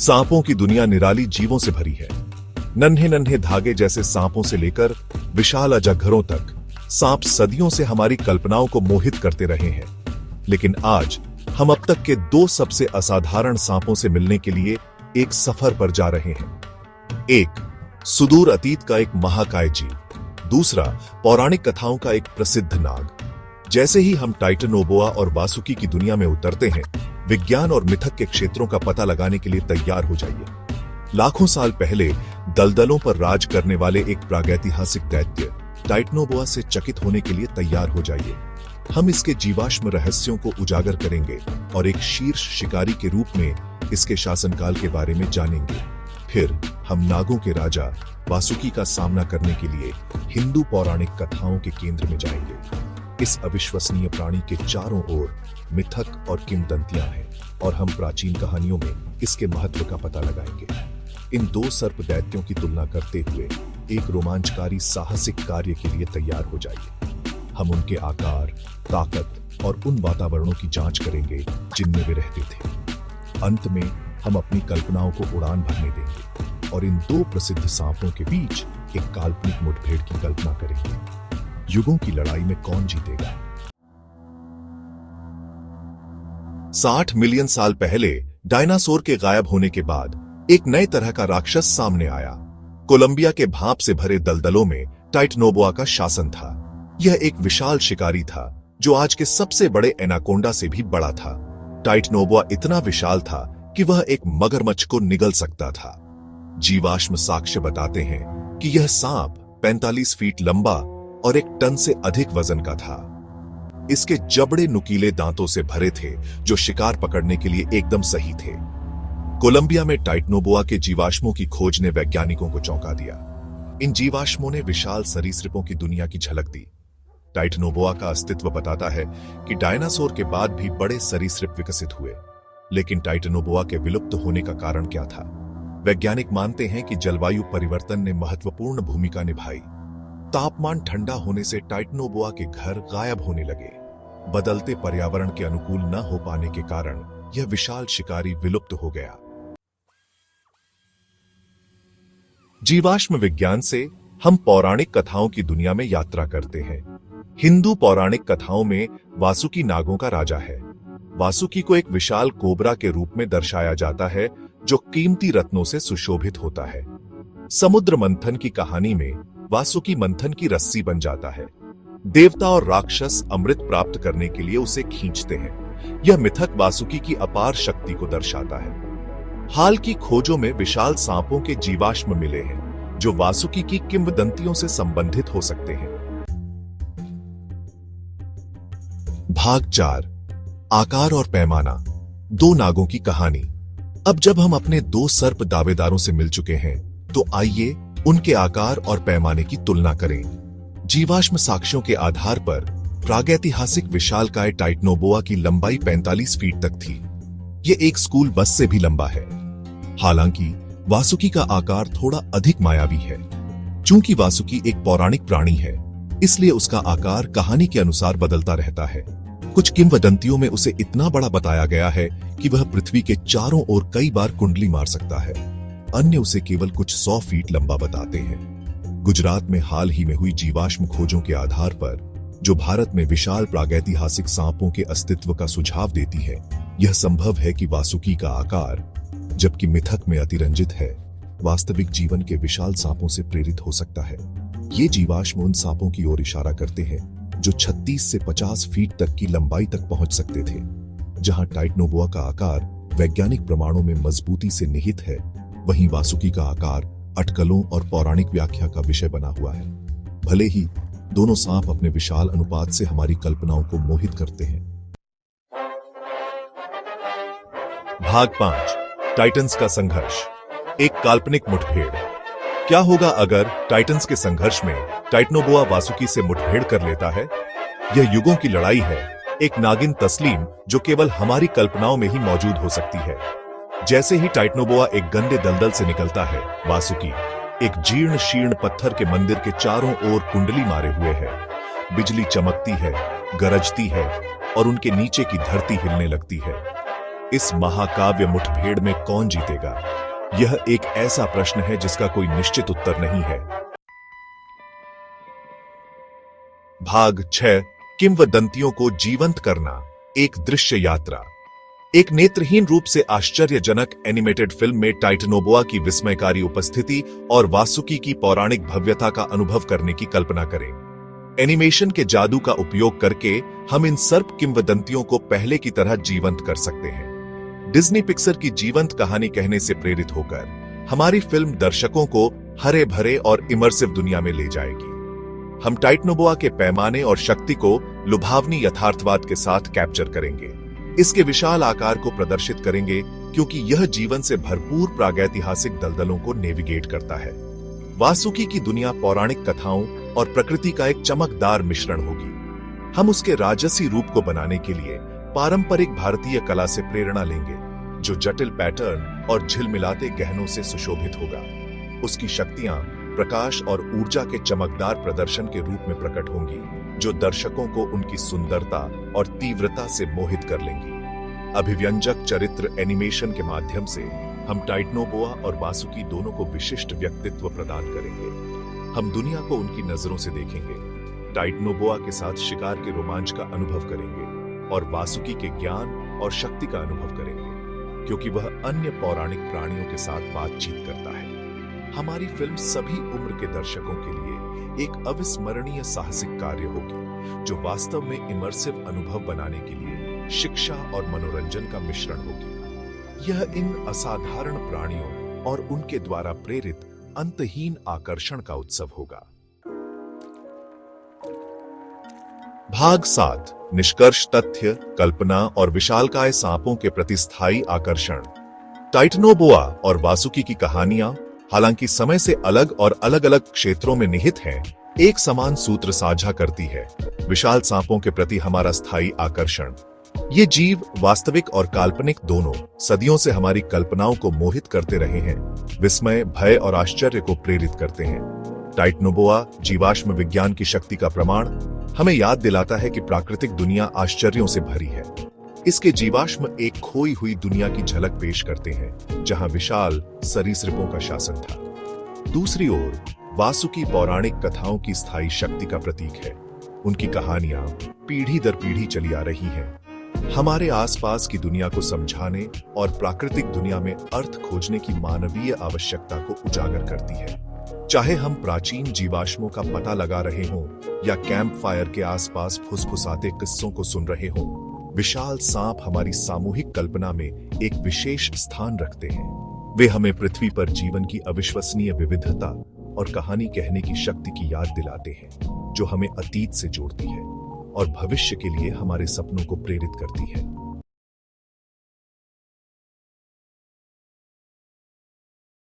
सांपों की दुनिया निराली जीवों से भरी है। नन्हे नन्हे धागे जैसे सांपों से लेकर विशाल अजगरों तक सांप सदियों से हमारी कल्पनाओं को मोहित करते रहे हैं। लेकिन आज हम अब तक के दो सबसे असाधारण सांपों से मिलने के लिए एक सफर पर जा रहे हैं। एक सुदूर अतीत का एक महाकाय जीव, दूसरा पौराणिक कथाओं का एक प्रसिद्ध नाग। जैसे ही हम टाइटनोबोआ और वासुकी की दुनिया में उतरते हैं, विज्ञान और मिथक के क्षेत्रों का पता लगाने के लिए तैयार हो जाइए। लाखों साल पहले दलदलों पर राज करने वाले एक प्रागैतिहासिक दैत्य टाइटनोबोआ से चकित होने के लिए तैयार हो जाइए। हम इसके जीवाश्म रहस्यों को उजागर करेंगे और एक शीर्ष शिकारी के रूप में इसके शासनकाल के बारे में जानेंगे। फिर हम नागों के राजा वासुकी का सामना करने के लिए हिंदू पौराणिक कथाओं के केंद्र में जाएंगे। इस अविश्वसनीय प्राणी के चारों ओर मिथक और किंवदंतियां हैं और हम प्राचीन कहानियों में इसके महत्व का पता लगाएंगे। इन दो सर्प दैत्यों की तुलना करते हुए एक रोमांचकारी साहसिक कार्य के लिए तैयार हो जाइए। हम उनके आकार, ताकत और उन वातावरणों की जांच करेंगे जिनमें वे रहते थे। अंत में हम अपनी कल्पनाओं को उड़ान भरने देंगे और इन दो प्रसिद्ध सांपों के बीच एक काल्पनिक मुठभेड़ की कल्पना करेंगे। युगों की लड़ाई में कौन जीतेगा? 60 मिलियन साल पहले डायनासोर के गायब होने के बाद एक नए तरह का राक्षस सामने आया। कोलंबिया के भाप से भरे दलदलों में टाइटनोबोआ का शासन था। यह एक विशाल शिकारी था जो आज के सबसे बड़े एनाकोंडा से भी बड़ा था। टाइटनोबोआ इतना विशाल था कि वह एक मगरमच्छ को निगल सकता था। जीवाश्म साक्ष्य बताते हैं कि यह सांप 45 फीट लंबा और 1 टन से अधिक वजन का था। इसके जबड़े नुकीले दांतों से भरे थे जो शिकार पकड़ने के लिए एकदम सही थे। कोलंबिया में टाइटनोबोआ के जीवाश्मों की खोज ने वैज्ञानिकों को चौंका दिया। इन जीवाश्मों ने विशाल सरीसृपों की दुनिया की झलक दी। टाइटनोबोआ का अस्तित्व बताता है कि डायनासोर के बाद भी बड़े सरीसृप विकसित हुए। लेकिन टाइटनोबोआ के विलुप्त होने का कारण क्या था? वैज्ञानिक मानते हैं कि जलवायु परिवर्तन ने महत्वपूर्ण भूमिका निभाई। तापमान ठंडा होने से टाइटनोबोआ के घर गायब होने लगे। बदलते पर्यावरण के अनुकूल न हो पाने के कारण यह विशाल शिकारी विलुप्त हो गया। जीवाश्म विज्ञान से हम पौराणिक कथाओं की दुनिया में यात्रा करते हैं। हिंदू पौराणिक कथाओं में वासुकी नागों का राजा है। वासुकी को एक विशाल कोबरा के रूप में दर्शाया जाता है जो कीमती रत्नों से सुशोभित होता है। समुद्र मंथन की कहानी में वासुकी मंथन की रस्सी बन जाता है। देवता और राक्षस अमृत प्राप्त करने के लिए उसे खींचते हैं। यह मिथक वासुकी की अपार शक्ति को दर्शाता है। हाल की खोजों में विशाल सांपों के जीवाश्म मिले हैं जो वासुकी की किंवदंतियों से संबंधित हो सकते हैं। भाग 4, आकार और पैमाना, दो नागों की कहानी। अब जब हम अपने दो सर्प दावेदारों से मिल चुके हैं, तो आइए उनके आकार और पैमाने की तुलना करें। जीवाश्म साक्ष्यों के आधार पर प्रागैतिहासिक विशालकाय टाइटनोबोआ की लंबाई 45 फीट तक थी। यह एक स्कूल बस से भी लंबा है। हालांकि वासुकी का आकार थोड़ा अधिक मायावी है। चूंकि वासुकी एक पौराणिक प्राणी है, इसलिए उसका आकार कहानी के अनुसार बदलता रहता है। कुछ किंवदंतियों में उसे इतना बड़ा बताया गया है कि वह पृथ्वी के चारों ओर कई बार कुंडली मार सकता है। अन्य उसे केवल कुछ 100 फीट लंबा बताते हैं। गुजरात में हाल ही में हुई जीवाश्म खोजों के आधार पर, जो भारत में विशाल प्रागैतिहासिक सांपों के अस्तित्व का सुझाव देती है, यह संभव है कि वासुकी का आकार, जबकि मिथक में अतिरंजित है, वास्तविक जीवन के विशाल सांपों से प्रेरित हो सकता है। ये जीवाश्म उन सांपों की ओर इशारा करते हैं जो 36 से 50 फीट तक की लंबाई तक पहुंच सकते थे। जहां टाइटनोबोआ का आकार वैज्ञानिक प्रमाणों में मजबूती से निहित है, वहीं वासुकी का आकार अटकलों और पौराणिक व्याख्या का विषय बना हुआ है। भले ही दोनों सांप अपने विशाल अनुपात से हमारी कल्पनाओं को मोहित करते हैं। भाग 5, टाइटन्स का संघर्ष, एक काल्पनिक मुठभेड़। क्या होगा अगर टाइटन्स के संघर्ष में टाइटनोबोआ वासुकी से मुठभेड़ कर लेता है? यह युगों की लड़ाई है, एक नागिन तस्लीम जो केवल हमारी कल्पनाओं में ही मौजूद हो सकती है। जैसे ही टाइटनोबोआ एक गंदे दलदल से निकलता है, वासुकी एक जीर्ण शीर्ण पत्थर के मंदिर के चारों ओर कुंडली मारे हुए है। बिजली चमकती है, गरजती है और उनके नीचे की धरती हिलने लगती है। इस महाकाव्य मुठभेड़ में कौन जीतेगा? यह एक ऐसा प्रश्न है जिसका कोई निश्चित उत्तर नहीं है। भाग 6 किंवदंतियों को जीवंत करना, एक दृश्य यात्रा। एक नेत्रहीन रूप से आश्चर्यजनक एनिमेटेड फिल्म में टाइटनोबोआ की विस्मयकारी उपस्थिति और वासुकी की पौराणिक भव्यता का अनुभव करने की कल्पना करें। एनिमेशन के जादू का उपयोग करके हम इन सर्प किंवदंतियों को पहले की तरह जीवंत कर सकते हैं। डिज्नी पिक्सर की जीवंत कहानी कहने से प्रेरित होकर हमारी फिल्म दर्शकों को हरे भरे और इमर्सिव दुनिया में ले जाएगी। हम टाइटनोबोआ के पैमाने और शक्ति को लुभावनी यथार्थवाद के साथ कैप्चर करेंगे। इसके विशाल आकार को प्रदर्शित करेंगे क्योंकि यह जीवन से भरपूर प्रागैतिहासिक दलदलों को नेविगेट करता है। वासुकी की दुनिया पौराणिक कथाओं और प्रकृति का एक चमकदार मिश्रण होगी। हम उसके राजसी रूप को बनाने के लिए पारंपरिक भारतीय कला से प्रेरणा लेंगे, जो जटिल पैटर्न और झिलमिलाते गहनों से सुशोभित होगा। उसकी शक्तियां प्रकाश और ऊर्जा के चमकदार प्रदर्शन के रूप में प्रकट होंगी, जो दर्शकों को उनकी सुंदरता और तीव्रता से मोहित कर लेंगी। अभिव्यंजक चरित्र एनिमेशन के माध्यम से हम टाइटनोबोआ और वासुकी दोनों को विशिष्ट व्यक्तित्व प्रदान करेंगे। हम दुनिया को उनकी नजरों से देखेंगे, टाइटनोबोआ के साथ शिकार के रोमांच का अनुभव करेंगे और वासुकी के ज्ञान और शक्ति का अनुभव करेंगे, क्योंकि वह अन्य पौराणिक प्राणियों के साथ बातचीत करता है। हमारी फिल्म सभी उम्र के दर्शकों के लिए एक अविस्मरणीय साहसिक कार्य होगी, जो वास्तव में इमर्सिव अनुभव बनाने के लिए शिक्षा और मनोरंजन का मिश्रण होगी। यह इन असाधारण प्राणियों और उनके द्वारा प्रेरित अंतहीन आकर्षण का उत्सव होगा। भाग 7 निष्कर्ष, तथ्य, कल्पना और विशालकाय सांपों के प्रति स्थायी आकर्षण। टाइटनोबोआ और वासुकी की कहानियां हालांकि समय से अलग और अलग अलग क्षेत्रों में निहित हैं, एक समान सूत्र साझा करती है: विशाल सांपों के प्रति हमारा स्थायी आकर्षण। ये जीव वास्तविक और काल्पनिक दोनों सदियों से हमारी कल्पनाओं को मोहित करते रहे हैं, विस्मय, भय और आश्चर्य को प्रेरित करते हैं। टाइटनोबोआ जीवाश्म विज्ञान की शक्ति का प्रमाण हमें याद दिलाता है कि प्राकृतिक दुनिया आश्चर्यों से भरी है। इसके जीवाश्म एक खोई हुई दुनिया की झलक पेश करते हैं, जहां विशाल सरीसृपों का शासन था। दूसरी ओर वासुकी पौराणिक कथाओं की स्थायी शक्ति का प्रतीक है। उनकी कहानियां पीढ़ी दर पीढ़ी चली आ रही हैं, हमारे आसपास की दुनिया को समझाने और प्राकृतिक दुनिया में अर्थ खोजने की मानवीय आवश्यकता को उजागर करती है। चाहे हम प्राचीन जीवाश्मों का पता लगा रहे हों या कैंप फायर के आसपास फुसफुसाते किस्सों को सुन रहे हों, विशाल सांप हमारी सामूहिक कल्पना में एक विशेष स्थान रखते हैं। वे हमें पृथ्वी पर जीवन की अविश्वसनीय विविधता और कहानी कहने की शक्ति की याद दिलाते हैं, जो हमें अतीत से जोड़ती है और भविष्य के लिए हमारे सपनों को प्रेरित करती है।